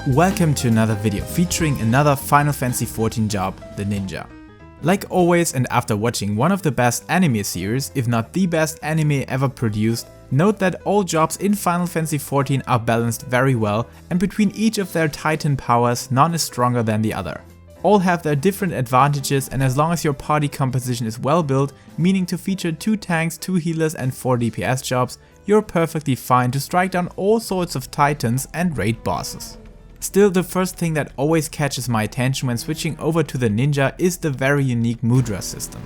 Welcome to another video featuring another Final Fantasy XIV job, the ninja. Like always, and after watching one of the best anime series, if not the best anime ever produced, note that all jobs in Final Fantasy XIV are balanced very well, and between each of their titan powers, none is stronger than the other. All have their different advantages, and as long as your party composition is well built, meaning to feature 2 tanks, 2 healers and 4 DPS jobs, you're perfectly fine to strike down all sorts of titans and raid bosses. Still, the first thing that always catches my attention when switching over to the ninja is the very unique Mudra system.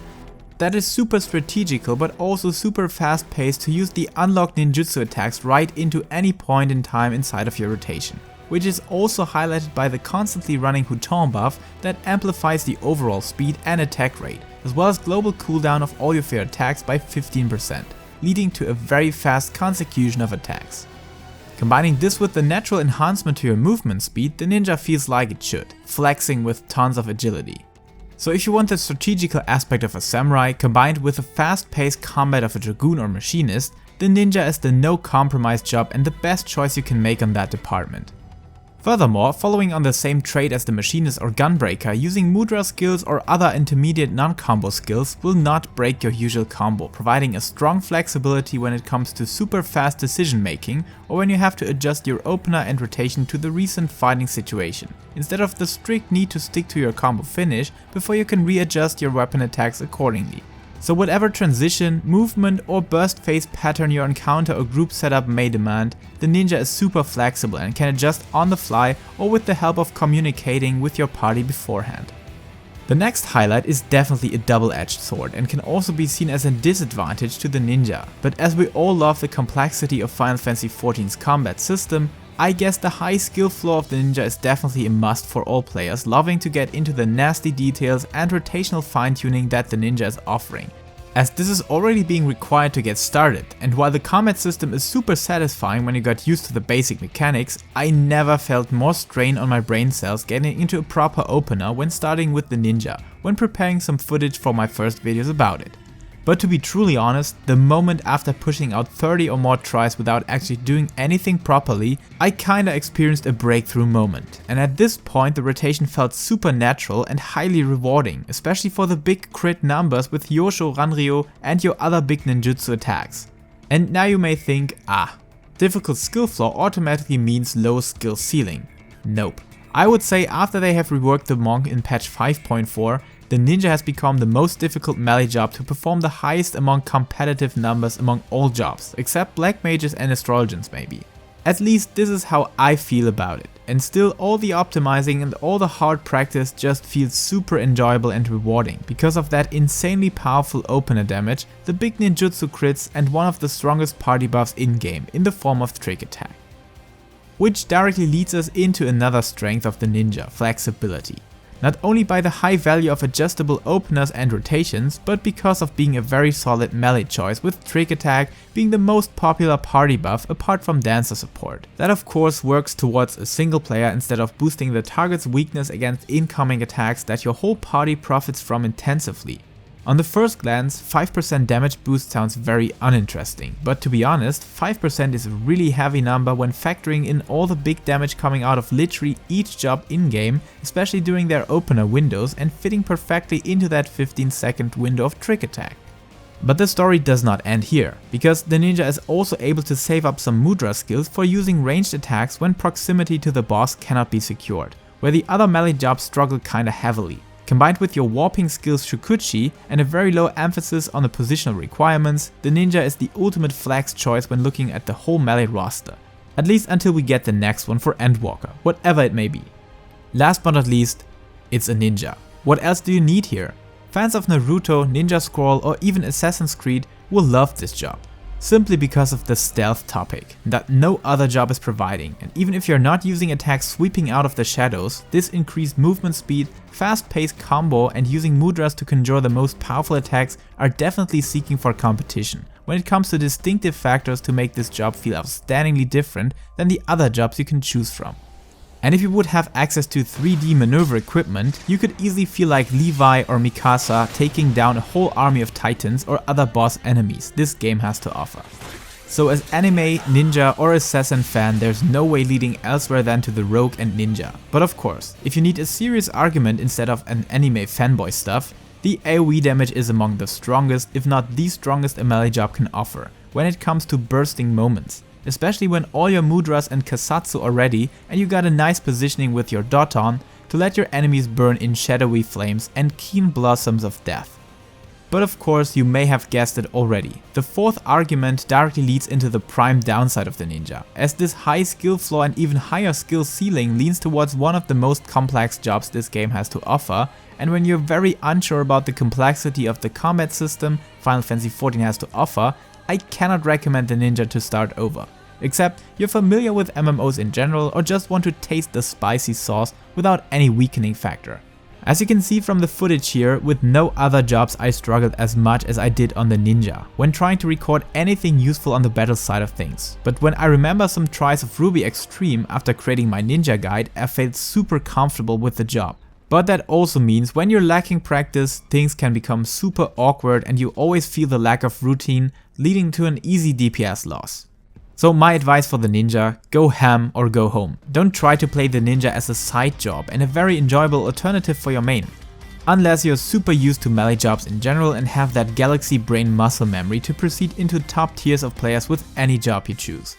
That is super strategical but also super fast paced to use the unlocked ninjutsu attacks right into any point in time inside of your rotation, which is also highlighted by the constantly running Huton buff that amplifies the overall speed and attack rate, as well as global cooldown of all your fair attacks by 15%, leading to a very fast consecution of attacks. Combining this with the natural enhancement to your movement speed, the ninja feels like it should, flexing with tons of agility. So if you want the strategical aspect of a samurai combined with the fast-paced combat of a dragoon or machinist, the ninja is the no-compromise job and the best choice you can make on that department. Furthermore, following on the same trait as the machinist or gunbreaker, using Mudra skills or other intermediate non-combo skills will not break your usual combo, providing a strong flexibility when it comes to super fast decision making or when you have to adjust your opener and rotation to the recent fighting situation, instead of the strict need to stick to your combo finish before you can readjust your weapon attacks accordingly. So whatever transition, movement or burst phase pattern your encounter or group setup may demand, the ninja is super flexible and can adjust on the fly or with the help of communicating with your party beforehand. The next highlight is definitely a double-edged sword and can also be seen as a disadvantage to the ninja, but as we all love the complexity of Final Fantasy XIV's combat system, I guess the high skill floor of the ninja is definitely a must for all players loving to get into the nasty details and rotational fine-tuning that the ninja is offering, as this is already being required to get started, and while the combat system is super satisfying when you got used to the basic mechanics, I never felt more strain on my brain cells getting into a proper opener when starting with the ninja, when preparing some footage for my first videos about it. But to be truly honest, the moment after pushing out 30 or more tries without actually doing anything properly, I kinda experienced a breakthrough moment. And at this point the rotation felt super natural and highly rewarding, especially for the big crit numbers with Yosho, Ranryo and your other big ninjutsu attacks. And now you may think, difficult skill floor automatically means low skill ceiling. Nope. I would say after they have reworked the monk in patch 5.4, the ninja has become the most difficult melee job to perform the highest among competitive numbers among all jobs, except black mages and astrologers maybe. At least this is how I feel about it, and still all the optimizing and all the hard practice just feels super enjoyable and rewarding because of that insanely powerful opener damage, the big ninjutsu crits and one of the strongest party buffs in game in the form of trick attack. Which directly leads us into another strength of the ninja, flexibility. Not only by the high value of adjustable openers and rotations, but because of being a very solid melee choice with trick attack being the most popular party buff apart from dancer support. That of course works towards a single player instead of boosting the target's weakness against incoming attacks that your whole party profits from intensively. On the first glance, 5% damage boost sounds very uninteresting, but to be honest, 5% is a really heavy number when factoring in all the big damage coming out of literally each job in-game, especially during their opener windows and fitting perfectly into that 15-second window of trick attack. But the story does not end here, because the ninja is also able to save up some Mudra skills for using ranged attacks when proximity to the boss cannot be secured, where the other melee jobs struggle kinda heavily. Combined with your warping skills Shukuchi and a very low emphasis on the positional requirements, the ninja is the ultimate flex choice when looking at the whole melee roster. At least until we get the next one for Endwalker, whatever it may be. Last but not least, it's a ninja. What else do you need here? Fans of Naruto, Ninja Scroll or even Assassin's Creed will love this job. Simply because of the stealth topic that no other job is providing, and even if you're not using attacks sweeping out of the shadows, this increased movement speed, fast-paced combo and using mudras to conjure the most powerful attacks are definitely seeking for competition when it comes to distinctive factors to make this job feel outstandingly different than the other jobs you can choose from. And if you would have access to 3D maneuver equipment, you could easily feel like Levi or Mikasa taking down a whole army of titans or other boss enemies this game has to offer. So as anime, ninja or assassin fan, there's no way leading elsewhere than to the rogue and ninja. But of course, if you need a serious argument instead of an anime fanboy stuff, the AoE damage is among the strongest, if not the strongest a melee job can offer, when it comes to bursting moments. Especially when all your mudras and kasatsu are ready and you got a nice positioning with your dot on to let your enemies burn in shadowy flames and keen blossoms of death. But of course you may have guessed it already. The fourth argument directly leads into the prime downside of the ninja, as this high skill floor and even higher skill ceiling leans towards one of the most complex jobs this game has to offer, and when you're very unsure about the complexity of the combat system Final Fantasy XIV has to offer, I cannot recommend the ninja to start over. Except you're familiar with MMOs in general or just want to taste the spicy sauce without any weakening factor. As you can see from the footage here, with no other jobs I struggled as much as I did on the ninja, when trying to record anything useful on the battle side of things. But when I remember some tries of Ruby Extreme after creating my ninja guide, I felt super comfortable with the job. But that also means when you're lacking practice, things can become super awkward and you always feel the lack of routine, leading to an easy DPS loss. So my advice for the ninja, go ham or go home. Don't try to play the ninja as a side job and a very enjoyable alternative for your main. Unless you're super used to melee jobs in general and have that galaxy brain muscle memory to proceed into top tiers of players with any job you choose.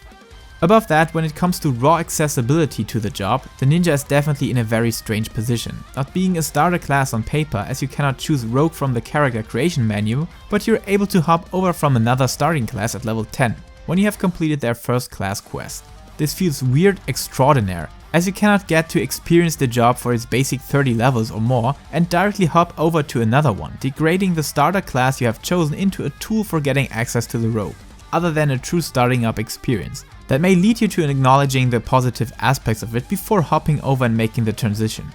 Above that, when it comes to raw accessibility to the job, the ninja is definitely in a very strange position, not being a starter class on paper as you cannot choose rogue from the character creation menu, but you're able to hop over from another starting class at level 10. When you have completed their first class quest. This feels weird extraordinaire, as you cannot get to experience the job for its basic 30 levels or more and directly hop over to another one, degrading the starter class you have chosen into a tool for getting access to the rogue, other than a true starting up experience. That may lead you to acknowledging the positive aspects of it before hopping over and making the transition.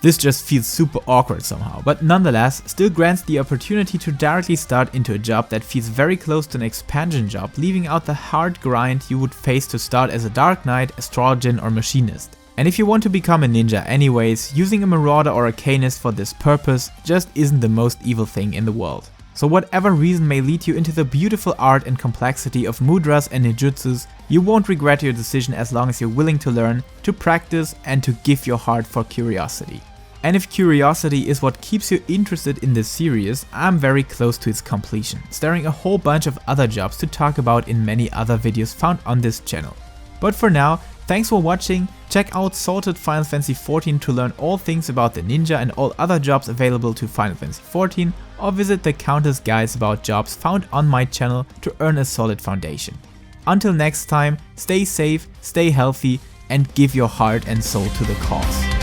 This just feels super awkward somehow, but nonetheless still grants the opportunity to directly start into a job that feels very close to an expansion job, leaving out the hard grind you would face to start as a Dark Knight, Astrologian or Machinist. And if you want to become a ninja anyways, using a Marauder or a Arcanist for this purpose just isn't the most evil thing in the world. So whatever reason may lead you into the beautiful art and complexity of mudras and ninjutsus, you won't regret your decision as long as you're willing to learn, to practice and to give your heart for curiosity. And if curiosity is what keeps you interested in this series, I'm very close to its completion, starring a whole bunch of other jobs to talk about in many other videos found on this channel. But for now, thanks for watching, check out Sorted Final Fantasy XIV to learn all things about the ninja and all other jobs available to Final Fantasy XIV, or visit the countless guides about jobs found on my channel to earn a solid foundation. Until next time, stay safe, stay healthy, and give your heart and soul to the cause.